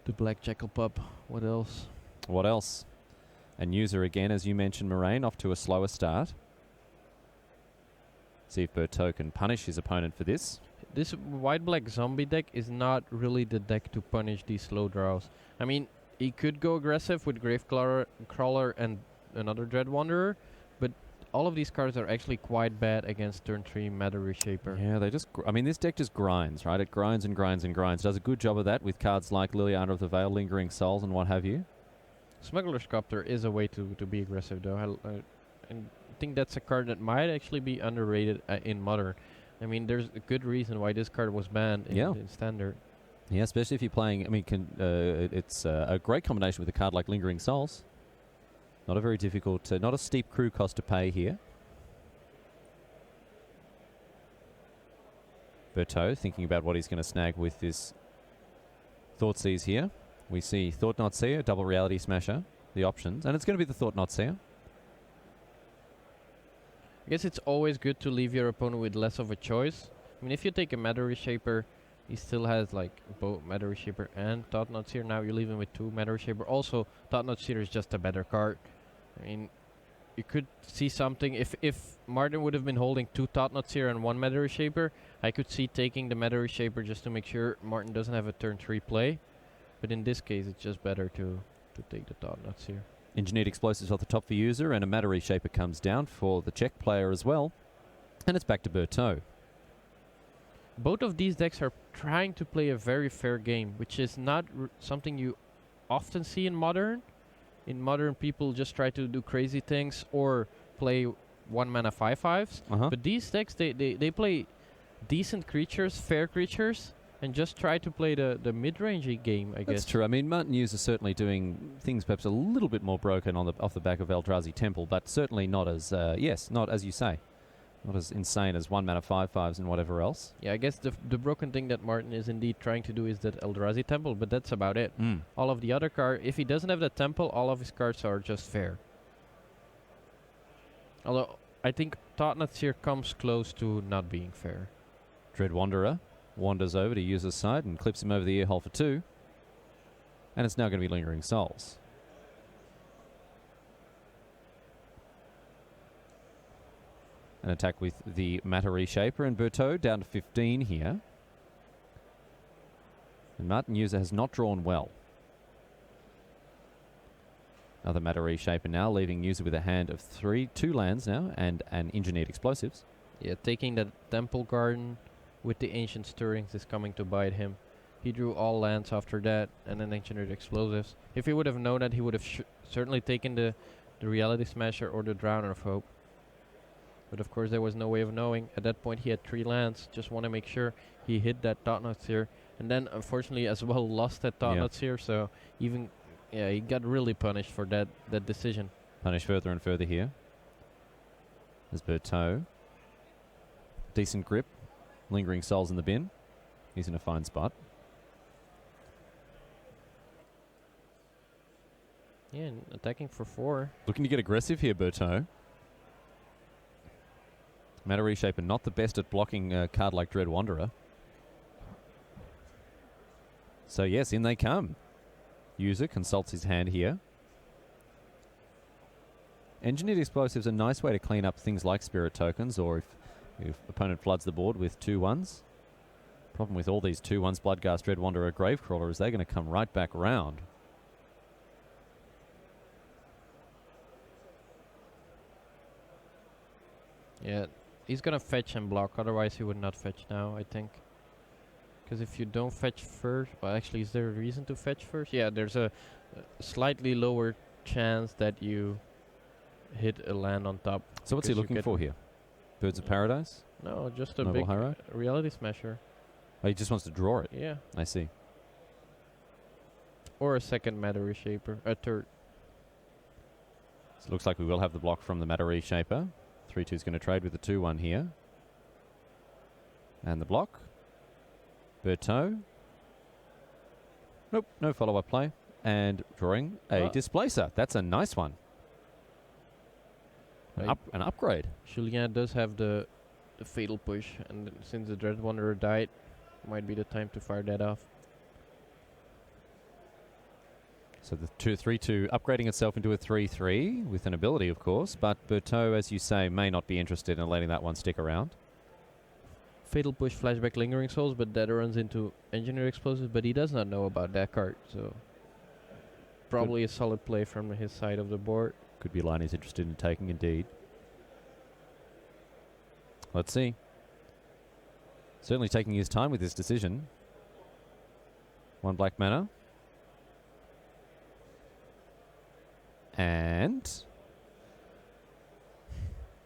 The Black Jackal Pup. What else? What else? And user again, as you mentioned, Moraine, off to a slower start. See if Berto can punish his opponent for this. This white-black zombie deck is not really the deck to punish these slow draws. I mean, he could go aggressive with Gravecrawler and another Dread Wanderer, but all of these cards are actually quite bad against turn 3 Matter Reshaper. Yeah, they just... I mean, this deck just grinds, right? It grinds and grinds and grinds. Does a good job of that with cards like Liliana of the Veil, Lingering Souls, and what have you. Smuggler's Copter is a way to be aggressive, though. I think that's a card that might actually be underrated in Modern. I mean, there's a good reason why this card was banned in Standard. Yeah, especially if you're playing... I mean, it's a great combination with a card like Lingering Souls. Not a very difficult... not a steep crew cost to pay here. Berto thinking about what he's going to snag with this Thoughtseize here. We see Thought-Knot Seer, Double Reality Smasher, the options. And it's going to be the Thought-Knot Seer. I guess it's always good to leave your opponent with less of a choice. I mean, if you take a Matter Reshaper, he still has like both Matter Reshaper and Thought-Knot Seer. Now you leave him with 2 Matter Reshaper. Also, Thought-Knot Seer is just a better card. I mean, you could see something. If Martin would have been holding 2 Thought-Knot Seer and 1 Matter Reshaper, I could see taking the Matter Reshaper just to make sure Martin doesn't have a turn 3 play. But in this case, it's just better to take the Thought-Knot Seer. Engineered Explosives off the top for user, and a Matter Reshaper comes down for the Czech player as well. And it's back to Berto. Both of these decks are trying to play a very fair game, which is not something you often see in Modern. In Modern, people just try to do crazy things or play 1-mana 5/5s. But these decks, they play decent creatures, fair creatures, and just try to play the mid-rangey game, I guess. That's true. I mean, Martin Hughes is certainly doing things perhaps a little bit more broken off the back of Eldrazi Temple, but certainly not as, not as you say, not as insane as 1-mana 5/5s and whatever else. Yeah, I guess the broken thing that Martin is indeed trying to do is that Eldrazi Temple, but that's about it. All of the other cards, if he doesn't have that Temple, all of his cards are just fair. Although, I think Thought-Knot Seer comes close to not being fair. Dread Wanderer wanders over to user's side and clips him over the ear hole for 2. And it's now going to be Lingering Souls. An attack with the Matter Reshaper, and Berto down to 15 here. And Martin User has not drawn well. Another Matter Reshaper now, leaving User with a hand of 2 lands now, and an Engineered Explosives. Yeah, taking that Temple Garden with the Ancient Stirrings is coming to bite him. He drew all lands after that, and then Engineered Explosives. If he would have known that, he would have certainly taken the Reality Smasher or the Drowner of Hope. But of course, there was no way of knowing. At that point, he had 3 lands. Just want to make sure he hit that Thought-Knot Seer. And then, unfortunately, as well, lost that Thought-Knot Seer. So, even, he got really punished for that decision. Punished further and further here. There's Berto. Decent grip. Lingering Souls in the bin. He's in a fine spot. Yeah, and attacking for 4. Looking to get aggressive here, Berto. Matter Reshaper not the best at blocking a card like Dread Wanderer. So yes, in they come. User consults his hand here. Engineered explosives are a nice way to clean up things like spirit tokens, or if opponent floods the board with 2-1s. Problem with all these 2-1s, Bloodghast, Dread Wanderer, Gravecrawler, is they're going to come right back round. Yeah, he's going to fetch and block, otherwise he would not fetch now, I think. Because if you don't fetch first, well, actually, is there a reason to fetch first? Yeah, there's a slightly lower chance that you hit a land on top. So what's he looking for here? Birds of Paradise? No, just a Noble big Harrow? reality smasher. Oh, he just wants to draw it. Yeah. I see. Or a second matter reshaper, a third. So it looks like we will have the block from the Matter Reshaper. 3-2 is going to trade with the 2-1 here. And the block. Berteau. Nope, no follow-up play. And drawing a Displacer. That's a nice one. An upgrade. Julien does have the fatal push, and since the Dread Wanderer died, might be the time to fire that off. So the 3-2 upgrading itself into a 3-3 with an ability, of course, but Berteau, as you say, may not be interested in letting that one stick around. Fatal push, flashback, lingering souls, but that runs into engineer explosives, but he does not know about that card, so probably a solid play from his side of the board. Could be a line he's interested in taking, indeed. Let's see. Certainly taking his time with this decision. 1 black mana. And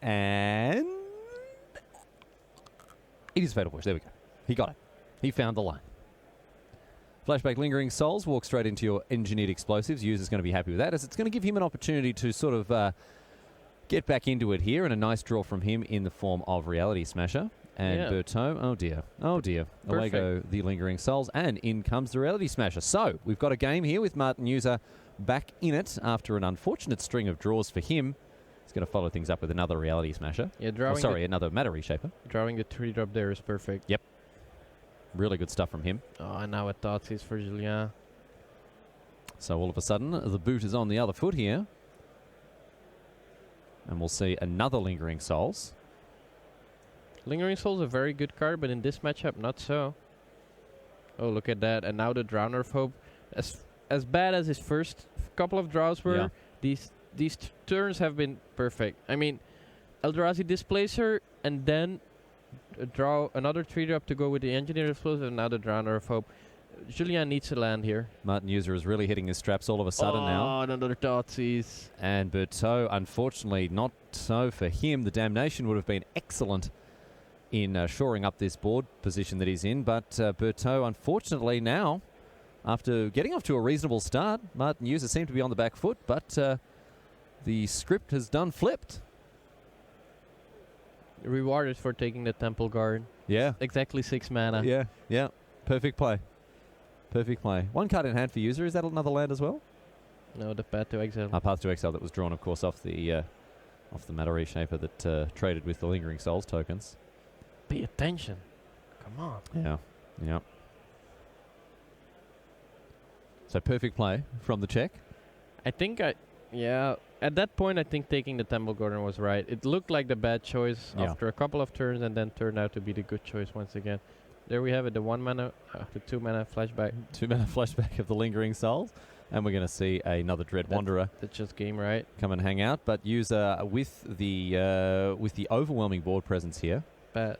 it is Fatal Push. There we go. He got it. He found the line. Flashback Lingering Souls, walk straight into your Engineered Explosives. User's going to be happy with that, as it's going to give him an opportunity to sort of get back into it here, and a nice draw from him in the form of Reality Smasher. And Berteau, oh dear, oh dear. Away go the Lingering Souls, and in comes the Reality Smasher. So, we've got a game here with Martin User back in it after an unfortunate string of draws for him. He's going to follow things up with another Reality Smasher. Yeah, drawing another Matter Reshaper. Drawing the 3-drop there is perfect. Yep. Really good stuff from him. Oh, and now a Thoughtseize for Julien. So all of a sudden, the boot is on the other foot here. And we'll see another Lingering Souls. Lingering Souls is a very good card, but in this matchup, not so. Oh, look at that. And now the Drowner of Hope. As bad as his first couple of draws were, these turns have been perfect. I mean, Eldrazi Displacer, and then draw another 3-drop to go with the Engineer Explosive, and now the Drowner of Hope. Julien needs to land here. Martin User is really hitting his straps all of a sudden now. Oh, another Thoughtseize. And Berteau, unfortunately, not so for him. The Damnation would have been excellent in shoring up this board position that he's in, but Berteau, unfortunately, now, after getting off to a reasonable start, Martin User seemed to be on the back foot, but the script has done flipped. Rewarded for taking the Temple Guard. Yeah. Exactly 6 mana. Yeah. Perfect play. Perfect play. 1 card in hand for User. Is that another land as well? No, the Path to Exile. Path to Exile that was drawn, of course, off the Matter Reshaper that traded with the Lingering Souls tokens. Pay attention. Come on. Yeah. So perfect play from the check. I think at that point I think taking the Temple Garden was right. It looked like the bad choice after a couple of turns, and then turned out to be the good choice once again. There we have it, the 1 mana, the 2 mana flashback. 2 mana flashback of the Lingering Souls. And we're going to see another Dread Wanderer. That's just game right. Come and hang out, but User with the overwhelming board presence here. Bad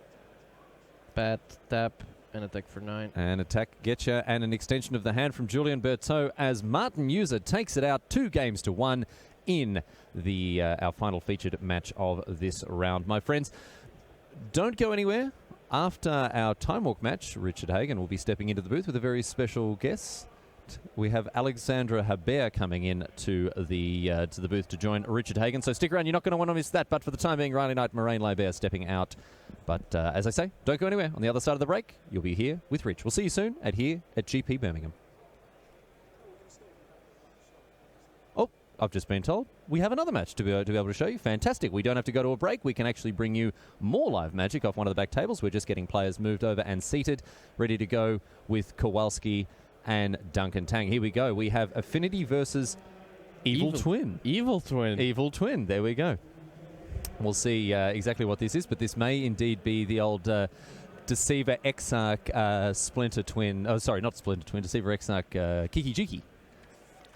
tap. And attack for 9. And attack getcha, and an extension of the hand from Julien Berteau as Martin User takes it out 2-1 in the our final featured match of this round. My friends, don't go anywhere. After our Time Walk match, Richard Hagan will be stepping into the booth with a very special guest. We have Alexandra Habert coming in to the booth to join Richard Hagan. So stick around, you're not going to want to miss that. But for the time being, Riley Knight, Moraine Laibert stepping out. But as I say, don't go anywhere. On the other side of the break, you'll be here with Rich. We'll see you soon at GP Birmingham. Oh, I've just been told we have another match to be able to show you. Fantastic. We don't have to go to a break. We can actually bring you more live Magic off one of the back tables. We're just getting players moved over and seated, ready to go with Kowalski and Duncan Tang. Here we go. We have Affinity versus Evil Twin. Evil Twin. Evil Twin. There we go. We'll see exactly what this is, but this may indeed be the old Deceiver Exarch Splinter Twin. Oh, sorry, not Splinter Twin. Deceiver Exarch Kiki Jiki.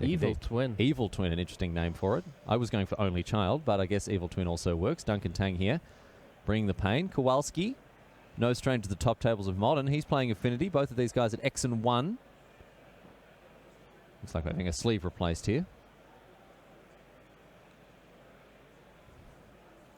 Evil Twin. Evil Twin, an interesting name for it. I was going for Only Child, but I guess Evil Twin also works. Duncan Tang here, bringing the pain. Kowalski, no stranger to the top tables of Modern. He's playing Affinity. Both of these guys at X and 1. Looks like we're having a sleeve replaced here.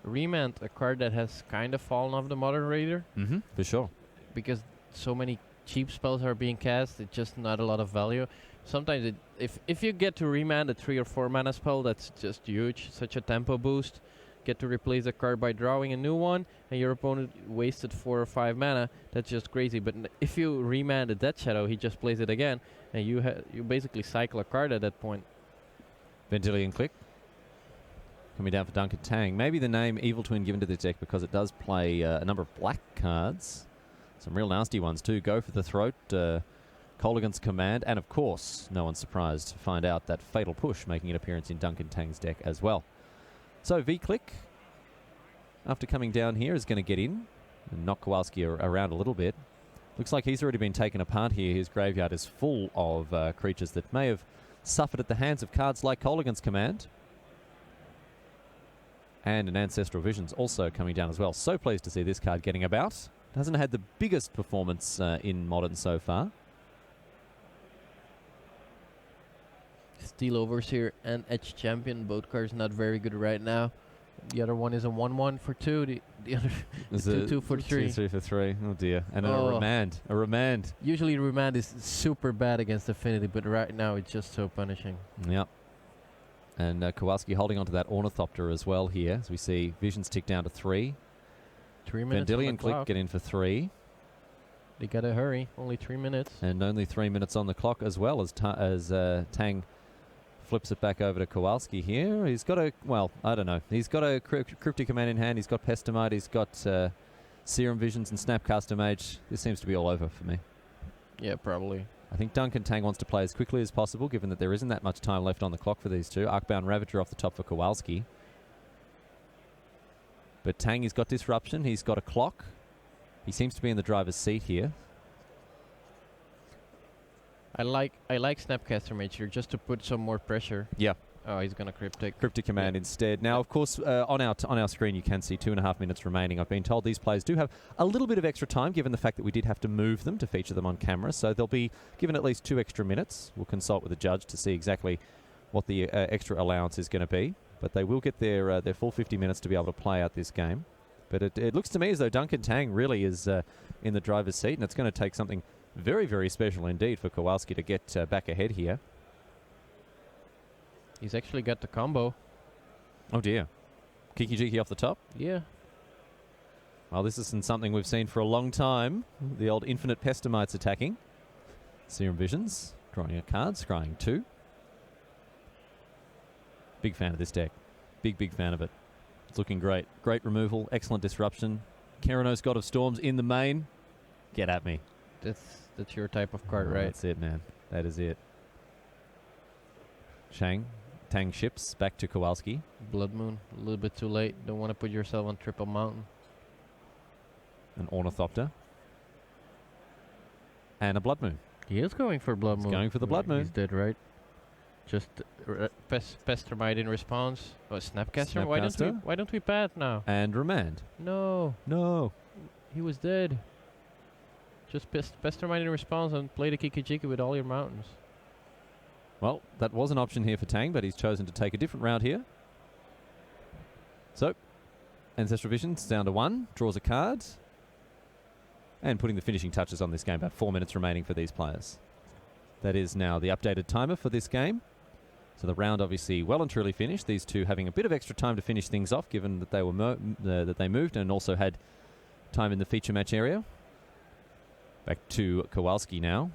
Remand, a card that has kind of fallen off the Modern radar. Mm-hmm, for sure. Because so many cheap spells are being cast, it's just not a lot of value. Sometimes, if you get to remand a 3 or 4 mana spell, that's just huge. Such a tempo boost. Get to replace the card by drawing a new one, and your opponent wasted 4 or 5 mana. That's just crazy. But if you remand a Death Shadow, he just plays it again, and you basically cycle a card at that point. Vendilion Click. Coming down for Duncan Tang. Maybe the name Evil Twin given to this deck because it does play a number of black cards. Some real nasty ones too. Go for the Throat, Colligan's Command, and of course, no one's surprised to find out that Fatal Push making an appearance in Duncan Tang's deck as well. So V-Click, after coming down here, is going to get in and knock Kowalski around a little bit. Looks like he's already been taken apart here. His graveyard is full of creatures that may have suffered at the hands of cards like Colligan's Command. And an Ancestral Vision's also coming down as well. So pleased to see this card getting about. It hasn't had the biggest performance in Modern so far. Steel Overseer and Edge Champion, both cards not very good right now. The other one is a 1/1 for 2. The other is 2/2 for 3. 2/3 for 3. Oh dear. And a remand. A remand. Usually remand is super bad against Affinity, but right now it's just so punishing. Yep. And Kowalski holding onto that Ornithopter as well here, as we see Visions tick down to 3. 3 minutes. Vendilion Click get in for 3. They gotta hurry. Only 3 minutes. And only 3 minutes on the clock as well as Tang flips it back over to Kowalski here. He's got a, well, I don't know. He's got a Cryptic Command in hand. He's got Pestamite. He's got Serum Visions and Snapcaster Mage. This seems to be all over for me. Yeah, probably. I think Duncan Tang wants to play as quickly as possible, given that there isn't that much time left on the clock for these two. Arcbound Ravager off the top for Kowalski. But Tang has got Disruption. He's got a clock. He seems to be in the driver's seat here. I like Snapcaster Mage here just to put some more pressure. Yeah. Oh, he's gonna Cryptic Command instead. Now, of course, on our screen you can see 2.5 minutes remaining. I've been told these players do have a little bit of extra time, given the fact that we did have to move them to feature them on camera. So they'll be given at least 2 extra minutes. We'll consult with the judge to see exactly what the extra allowance is going to be. But they will get their full 50 minutes to be able to play out this game. But it looks to me as though Duncan Tang really is in the driver's seat, and it's going to take something very, very special indeed for Kowalski to get back ahead here. He's actually got the combo. Oh dear. Kiki Jiki off the top? Yeah. Well, this isn't something we've seen for a long time. The old Infinite Pestamites attacking. Serum Visions, drawing a card, scrying 2. Big fan of this deck. Big fan of it. It's looking great. Great removal, excellent disruption. Keranos, God of Storms in the main. Get at me. That's your type of card, right? That's it, man. That is it. Tang ships back to Kowalski. Blood Moon, a little bit too late. Don't want to put yourself on Triple Mountain. An Ornithopter. And a Blood Moon. He is going for Blood Moon. He's going for the Blood Moon. He's dead, right? Just Pestermite in response. Oh, Snapcaster? Why don't we pat now? And Remand. No. He was dead. Just Pestermite in response and play the Kikijiki with all your mountains. Well, that was an option here for Tang, but he's chosen to take a different route here. So, Ancestral Visions down to 1, draws a card, and putting the finishing touches on this game. About 4 minutes remaining for these players. That is now the updated timer for this game. So the round obviously well and truly finished. These two having a bit of extra time to finish things off, given that they were that they moved and also had time in the feature match area. Back to Kowalski now.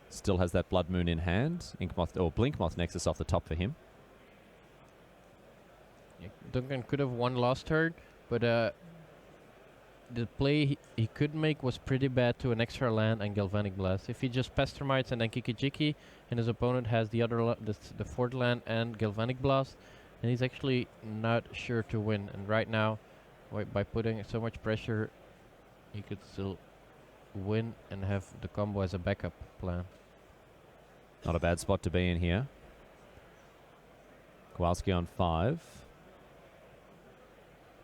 Still has that Blood Moon in hand. Inkmoth or Blinkmoth Nexus off the top for him. Yeah, Duncan could have won last turn, but the play he could make was pretty bad to an extra land and Galvanic Blast. If he just Pestermites and then Kiki-Jiki, and his opponent has the other the fourth land and Galvanic Blast, and he's actually not sure to win. And right now, by putting so much pressure, he could still win and have the combo as a backup plan. Not a bad spot to be in here. Kowalski on 5.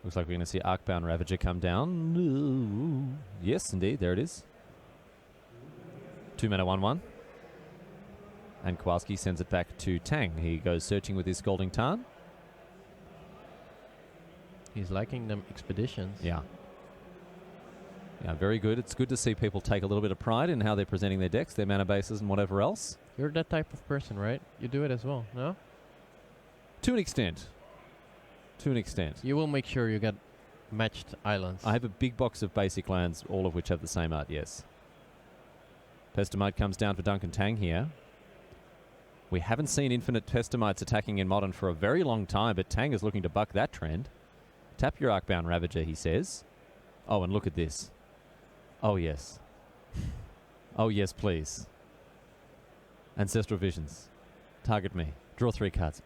Looks like we're going to see Arcbound Ravager come down. Ooh. Yes, indeed. There it is. 2 mana 1/1. And Kowalski sends it back to Tang. He goes searching with his Scalding Tarn. He's liking them expeditions. Yeah. Yeah, very good. It's good to see people take a little bit of pride in how they're presenting their decks, their mana bases, and whatever else. You're that type of person, right? You do it as well, no? To an extent. To an extent. You will make sure you get matched islands. I have a big box of basic lands, all of which have the same art, yes. Pestamite comes down for Duncan Tang here. We haven't seen infinite Pestamites attacking in Modern for a very long time, but Tang is looking to buck that trend. Tap your Arcbound Ravager, he says. Oh, and look at this. Oh, yes. Oh, yes, please. Ancestral Visions. Target me. Draw 3 cards.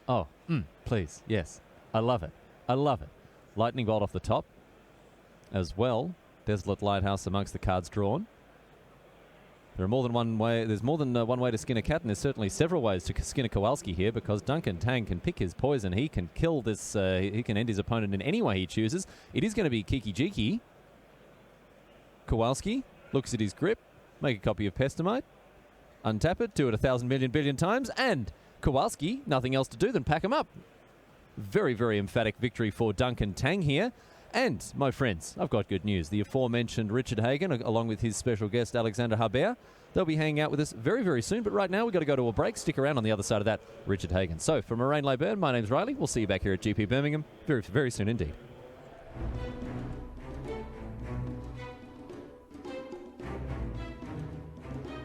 Oh, please. Yes. I love it. I love it. Lightning Bolt off the top. As well, Desolate Lighthouse amongst the cards drawn. There are more than one way. There's more than one way to skin a cat, and there's certainly several ways to skin a Kowalski here, because Duncan Tang can pick his poison. He can kill this. He can end his opponent in any way he chooses. It is going to be Kiki-Jiki. Kowalski looks at his grip, make a copy of Pestamite, untap it, do it 1,000 million billion times, and Kowalski, nothing else to do than pack him up. Very, very emphatic victory for Duncan Tang here. And, my friends, I've got good news. The aforementioned Richard Hagan, along with his special guest, Alexander Habert, they'll be hanging out with us very, very soon. But right now, we've got to go to a break. Stick around on the other side of that, Richard Hagan. So, for Moraine Laburn, my name's Riley. We'll see you back here at GP Birmingham very, very soon indeed.